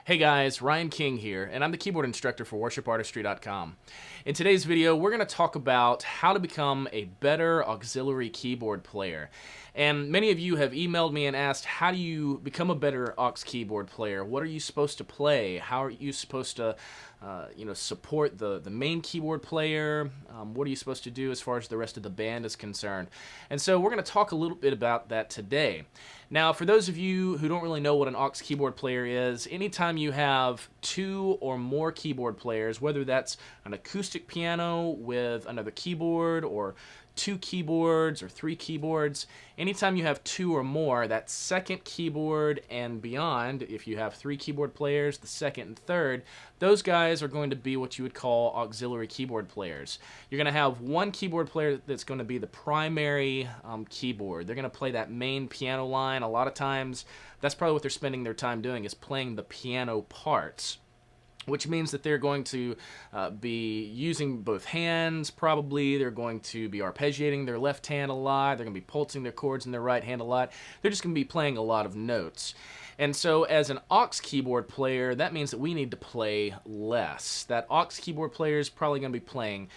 Hey guys, Ryan King here, and I'm the keyboard instructor for worshipartistry.com. In today's video, we're going to talk about how to become a better auxiliary keyboard player. And many of you have emailed me and asked, how do you become a better aux keyboard player? What are you supposed to play? How are you supposed to support the main keyboard player? What are you supposed to do as far as the rest of the band is concerned? And so we're going to talk a little bit about that today. Now, for those of you who don't really know what an aux keyboard player is, anytime you have two or more keyboard players, whether that's an acoustic piano with another keyboard or two keyboards or three keyboards, anytime you have two or more, that second keyboard and beyond, if you have three keyboard players, the second and third, those guys are going to be what you would call auxiliary keyboard players. You're going to have one keyboard player that's going to be the primary keyboard. They're going to play that main piano line. A lot of times, that's probably what they're spending their time doing, is playing the piano parts, which means that they're going to be using both hands probably. They're going to be arpeggiating their left hand a lot. They're going to be pulsing their chords in their right hand a lot. They're just going to be playing a lot of notes. And so as an aux keyboard player, that means that we need to play less. That aux keyboard player is probably going to be playing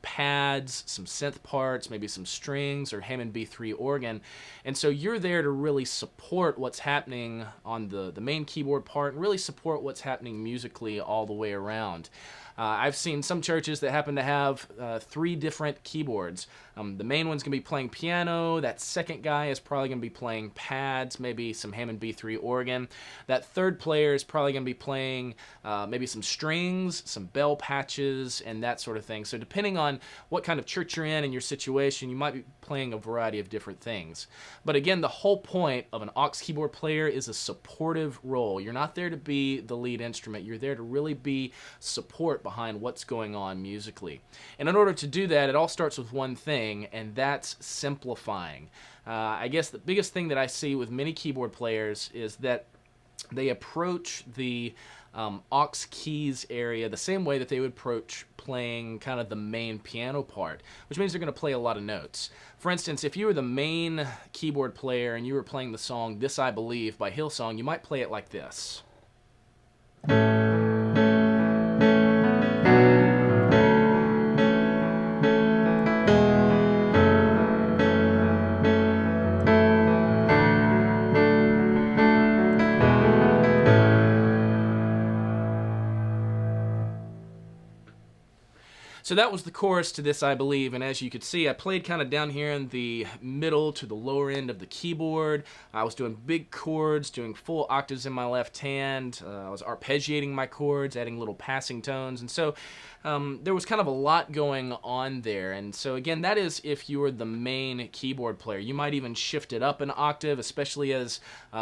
pads, some synth parts, maybe some strings or Hammond B3 organ. And so you're there to really support what's happening on the main keyboard part and really support what's happening musically all the way around. I've seen some churches that happen to have three different keyboards. The main one's going to be playing piano. That second guy is probably going to be playing pads, maybe some Hammond B3 organ. That third player is probably going to be playing maybe some strings, some bell patches, and that sort of thing. So depending on what kind of church you're in and your situation, you might be playing a variety of different things. But again, the whole point of an aux keyboard player is a supportive role. You're not there to be the lead instrument. You're there to really be support behind what's going on musically. And in order to do that, it all starts with one thing, and that's simplifying. I guess the biggest thing that I see with many keyboard players is that they approach the aux keys area the same way that they would approach playing kind of the main piano part, which means they're going to play a lot of notes. For instance, if you were the main keyboard player and you were playing the song This I Believe by Hillsong, you might play it like this. So that was the chorus to This I Believe, and as you could see, I played kind of down here in the middle to the lower end of the keyboard. I was doing big chords, doing full octaves in my left hand. I was arpeggiating my chords, adding little passing tones, and so there was kind of a lot going on there. And so again, that is if you were the main keyboard player. You might even shift it up an octave, especially as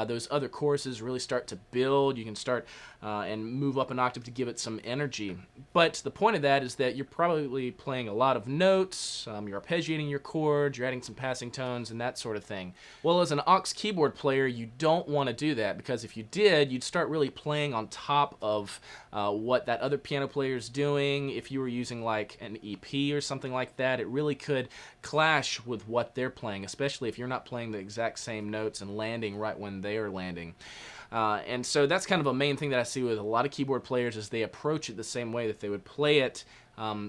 those other choruses really start to build. You can start and move up an octave to give it some energy. But the point of that is that you're probably playing a lot of notes, you're arpeggiating your chords, you're adding some passing tones and that sort of thing. Well, as an aux keyboard player, you don't want to do that, because if you did, you'd start really playing on top of what that other piano player is doing. If you were using like an EP or something like that, it really could clash with what they're playing, especially if you're not playing the exact same notes and landing right when they are landing. And so that's kind of a main thing that I see with a lot of keyboard players, is they approach it the same way that they would play it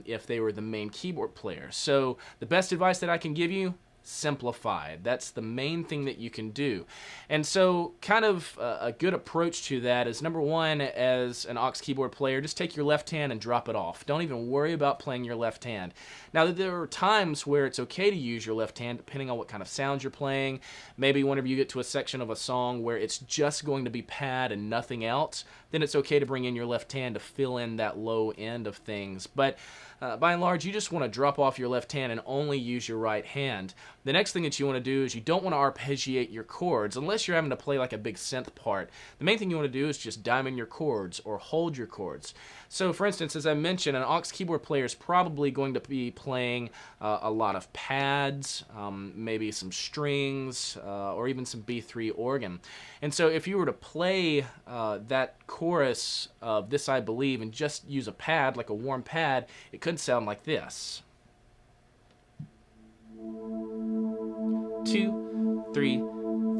if they were the main keyboard player. So the best advice that I can give you: simplify. That's the main thing that you can do. And so kind of a good approach to that is, number one, as an aux keyboard player, just take your left hand and drop it off. Don't even worry about playing your left hand. Now, there are times where it's okay to use your left hand depending on what kind of sounds you're playing. Maybe whenever you get to a section of a song where it's just going to be pad and nothing else, then it's okay to bring in your left hand to fill in that low end of things. But by and large, you just want to drop off your left hand and only use your right hand. The next thing that you want to do is you don't want to arpeggiate your chords unless you're having to play like a big synth part. The main thing you want to do is just diamond your chords or hold your chords. So for instance, as I mentioned, an aux keyboard player is probably going to be playing a lot of pads, maybe some strings, or even some B3 organ. And so if you were to play that chorus of This I Believe and just use a pad, like a warm pad, it could sound like this. 2, 3,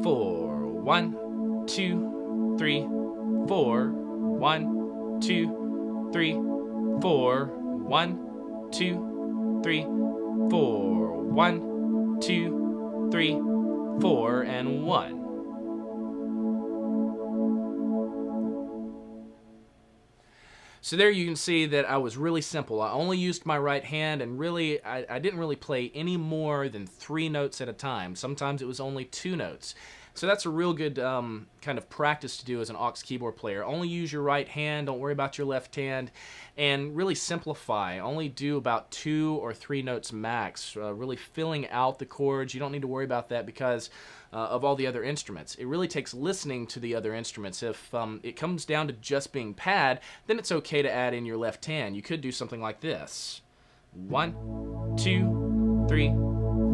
4. 1, 2, 3, 4. 1, 2, 3, 4, 1, 2, 3, 4, 1, 2, 3, 4, and 1. So there you can see that I was really simple. I only used my right hand, and really, I didn't really play any more than 3 notes at a time. Sometimes it was only 2 notes. So that's a real good kind of practice to do as an aux keyboard player. Only use your right hand, don't worry about your left hand, and really simplify. Only do about 2 or 3 notes max, really filling out the chords. You don't need to worry about that because of all the other instruments. It really takes listening to the other instruments. If it comes down to just being pad, then it's okay to add in your left hand. You could do something like this. 1, 2, 3,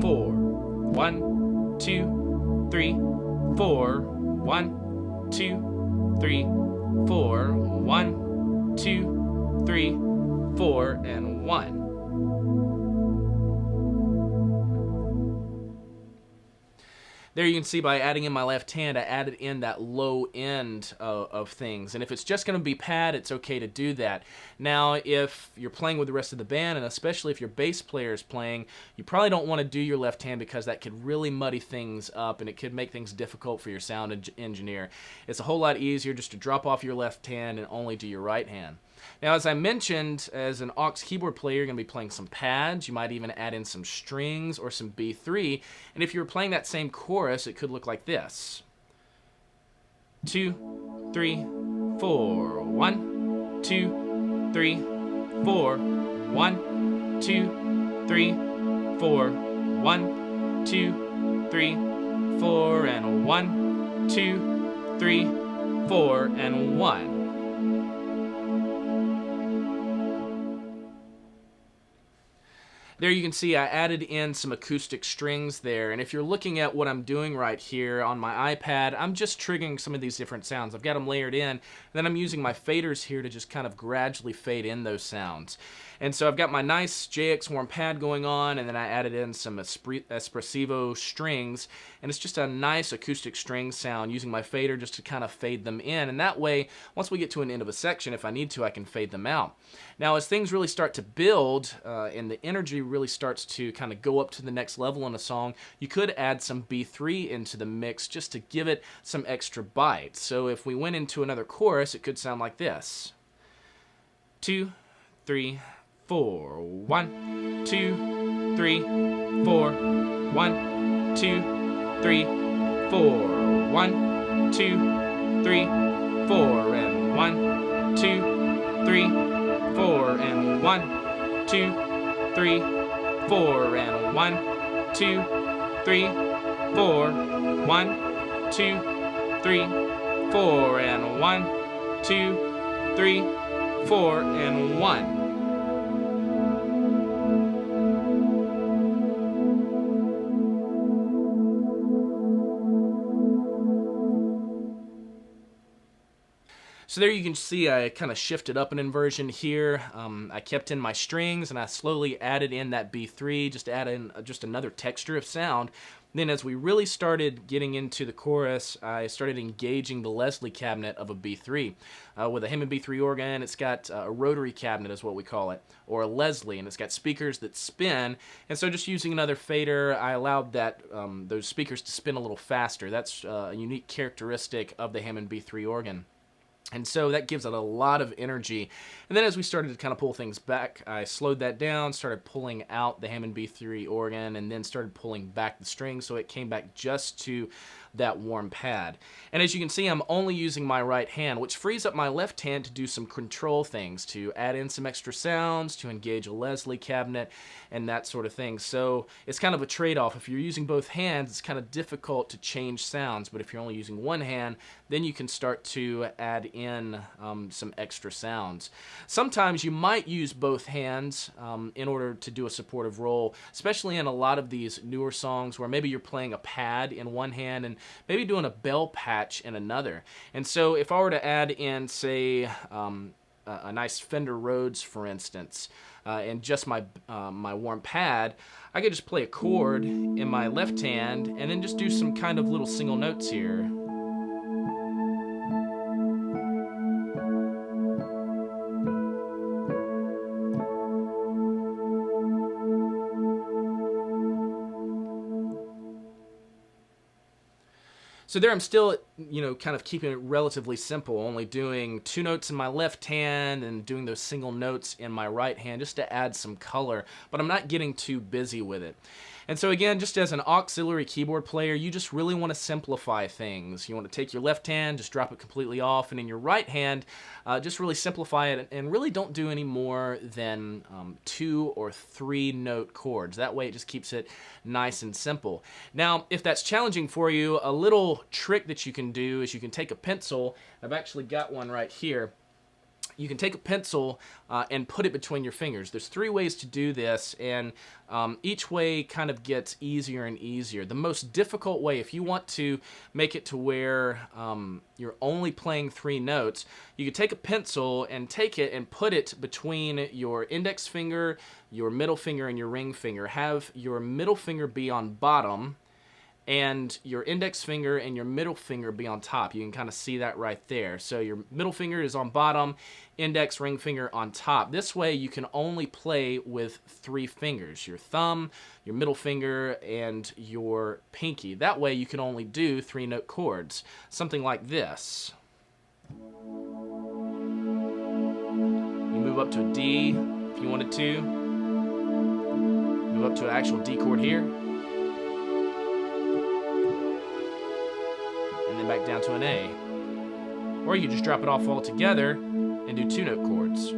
4. 1, 2, 3, 4. 1, 2, 3, 4. 1, 2, 3, 4, and 1. There you can see by adding in my left hand, I added in that low end of things. And if it's just going to be pad, it's okay to do that. Now, if you're playing with the rest of the band, and especially if your bass player is playing, you probably don't want to do your left hand because that could really muddy things up and it could make things difficult for your sound engineer. It's a whole lot easier just to drop off your left hand and only do your right hand. Now, as I mentioned, as an aux keyboard player, you're going to be playing some pads. You might even add in some strings or some B3. And if you were playing that same chorus, it could look like this. 2, 3, 4. 1, 2, 3, 4. 1, 2, 3, 4. 1, 2, 3, 4. And 1, 2, 3, 4, and 1. There you can see I added in some acoustic strings there, and if you're looking at what I'm doing right here on my iPad, I'm just triggering some of these different sounds. I've got them layered in, and then I'm using my faders here to just kind of gradually fade in those sounds. And so I've got my nice JX warm pad going on, and then I added in some espressivo strings, and it's just a nice acoustic string sound using my fader just to kind of fade them in, and that way, once we get to an end of a section, if I need to, I can fade them out. Now, as things really start to build, and the energy really starts to kind of go up to the next level in a song, you could add some B3 into the mix just to give it some extra bite. So if we went into another chorus, it could sound like this. 2, 3, 4. 1, 2, 3, 4. 1, 2, 3, 4. 1, 2, 3, 4. And 1, 2, 3, 4. And 1, 2, 3, 4. And 1, 2, 3, 4. 1, 2, 3, 4. And 1, 2, 3, 4. And 1. So there you can see I kind of shifted up an inversion here. I kept in my strings and I slowly added in that B3 just to add in just another texture of sound. Then as we really started getting into the chorus, I started engaging the Leslie cabinet of a B3. With a Hammond B3 organ, it's got a rotary cabinet is what we call it, or a Leslie, and it's got speakers that spin. And so just using another fader, I allowed that those speakers to spin a little faster. That's a unique characteristic of the Hammond B3 organ. And so that gives it a lot of energy. And then as we started to kind of pull things back, I slowed that down, started pulling out the Hammond B3 organ, and then started pulling back the strings so it came back just to that warm pad. And as you can see, I'm only using my right hand, which frees up my left hand to do some control things, to add in some extra sounds, to engage a Leslie cabinet, and that sort of thing. So it's kind of a trade-off. If you're using both hands, it's kind of difficult to change sounds, but if you're only using one hand, then you can start to add in some extra sounds. Sometimes you might use both hands in order to do a supportive role, especially in a lot of these newer songs where maybe you're playing a pad in one hand and maybe doing a bell patch in another. And so if I were to add in, say, a nice Fender Rhodes, for instance, and just my warm pad, I could just play a chord in my left hand and then just do some kind of little single notes here. So there I'm still, kind of keeping it relatively simple, only doing 2 notes in my left hand and doing those single notes in my right hand just to add some color, but I'm not getting too busy with it. And so again, just as an auxiliary keyboard player, you just really want to simplify things. You want to take your left hand, just drop it completely off, and in your right hand, just really simplify it and really don't do any more than 2 or 3 note chords. That way it just keeps it nice and simple. Now, if that's challenging for you, a little trick that you can do is you can take a pencil. I've actually got one right here. You can take a pencil and put it between your fingers. There's 3 ways to do this, and each way kind of gets easier and easier. The most difficult way, if you want to make it to where you're only playing 3 notes, you could take a pencil and take it and put it between your index finger, your middle finger, and your ring finger. Have your middle finger be on bottom, and your index finger and your middle finger be on top. You can kind of see that right there. So your middle finger is on bottom, index, ring finger on top. This way you can only play with 3 fingers, your thumb, your middle finger, and your pinky. That way you can only do 3 note chords, something like this. You move up to a D if you wanted to. Move up to an actual D chord here. Back down to an A. Or you just drop it off all together and do 2 note chords.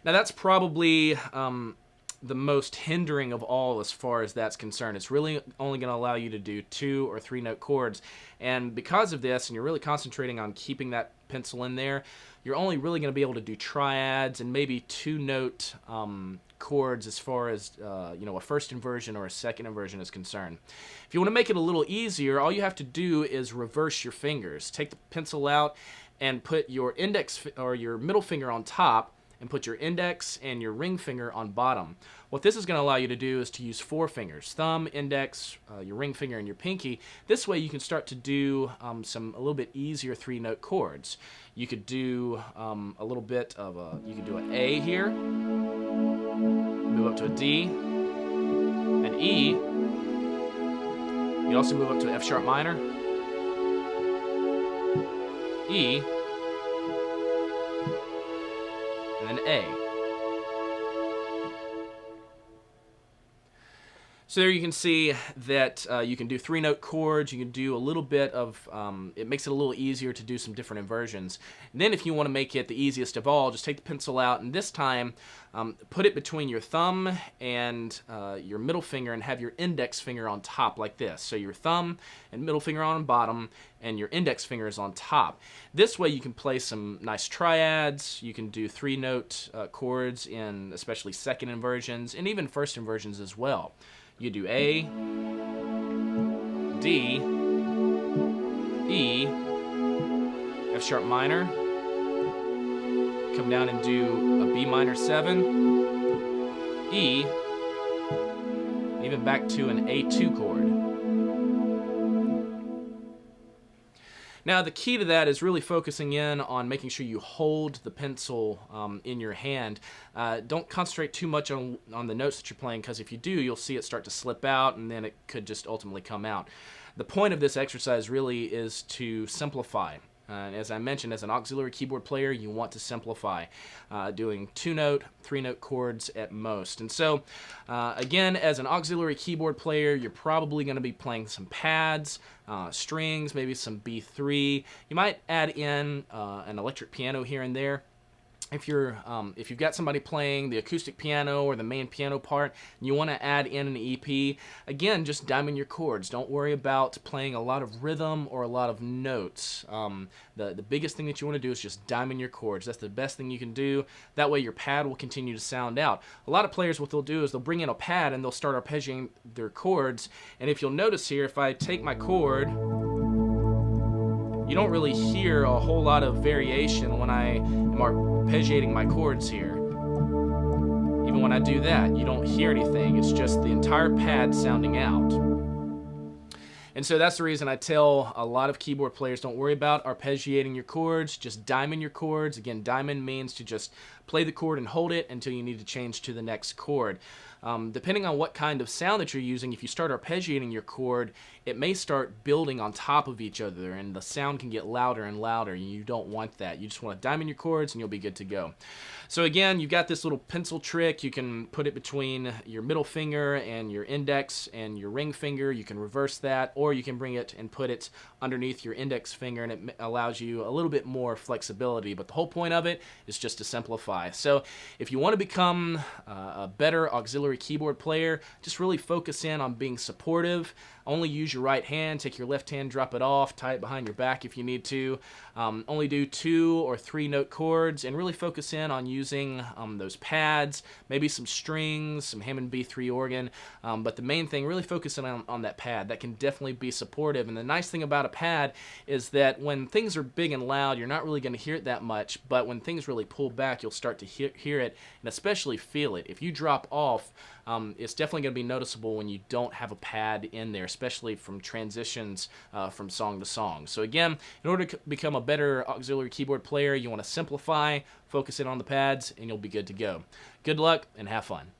Now that's probably the most hindering of all as far as that's concerned. It's really only going to allow you to do 2 or 3 note chords, and because of this, and you're really concentrating on keeping that pencil in there, you're only really going to be able to do triads and maybe 2 note chords as far as a first inversion or a second inversion is concerned. If you want to make it a little easier, all you have to do is reverse your fingers. Take the pencil out and put your index or your middle finger on top, and put your index and your ring finger on bottom. What this is going to allow you to do is to use 4 fingers, thumb, index, your ring finger, and your pinky. This way you can start to do a little bit easier 3 note chords. You could do a little bit of you could do an A here, move up to a D, an E. You also move up to an F sharp minor, E, and then A. So there you can see that you can do 3 note chords. You can do a little bit of, it makes it a little easier to do some different inversions. And then if you want to make it the easiest of all, just take the pencil out and this time put it between your thumb and your middle finger and have your index finger on top like this. So your thumb and middle finger on bottom and your index finger is on top. This way you can play some nice triads. You can do 3 note chords in especially second inversions and even first inversions as well. You do A, D, E, F sharp minor, come down and do a B minor 7, E, even back to an A2 chord. Now the key to that is really focusing in on making sure you hold the pencil in your hand. Don't concentrate too much on the notes that you're playing, because if you do, you'll see it start to slip out and then it could just ultimately come out. The point of this exercise really is to simplify. As I mentioned, as an auxiliary keyboard player, you want to simplify, doing 2 note, 3 note chords at most. And so, again, as an auxiliary keyboard player, you're probably going to be playing some pads, strings, maybe some B3. You might add in an electric piano here and there. If you've got somebody playing the acoustic piano or the main piano part and you want to add in an EP, again, just diamond your chords. Don't worry about playing a lot of rhythm or a lot of notes. The biggest thing that you want to do is just diamond your chords. That's the best thing you can do. That way your pad will continue to sound out. A lot of players, what they'll do is they'll bring in a pad and they'll start arpeggiating their chords. And if you'll notice here, if I take my chord, you don't really hear a whole lot of variation when I am arpeggiating my chords here. Even when I do that, you don't hear anything. It's just the entire pad sounding out. And so that's the reason I tell a lot of keyboard players, don't worry about arpeggiating your chords, just diamond your chords. Again, diamond means to just play the chord and hold it until you need to change to the next chord. Depending on what kind of sound that you're using, if you start arpeggiating your chord, it may start building on top of each other, and the sound can get louder and louder, and you don't want that. You just want to diamond your chords, and you'll be good to go. So again, you've got this little pencil trick. You can put it between your middle finger and your index and your ring finger. You can reverse that, or you can bring it and put it underneath your index finger, and it allows you a little bit more flexibility. But the whole point of it is just to simplify. So if you want to become a better auxiliary keyboard player, just really focus in on being supportive. Only use your right hand, take your left hand, drop it off, tie it behind your back if you need to. Only do 2 or 3 note chords, and really focus in on using those pads, maybe some strings, some Hammond B3 organ, but the main thing, really focusing on that pad. That can definitely be supportive, and the nice thing about a pad is that when things are big and loud, you're not really going to hear it that much, but when things really pull back, you'll start to hear it, and especially feel it. If you drop off, it's definitely going to be noticeable when you don't have a pad in there, especially from transitions from song to song. So again, in order to become a better auxiliary keyboard player, you want to simplify, focus in on the pads, and you'll be good to go. Good luck and have fun.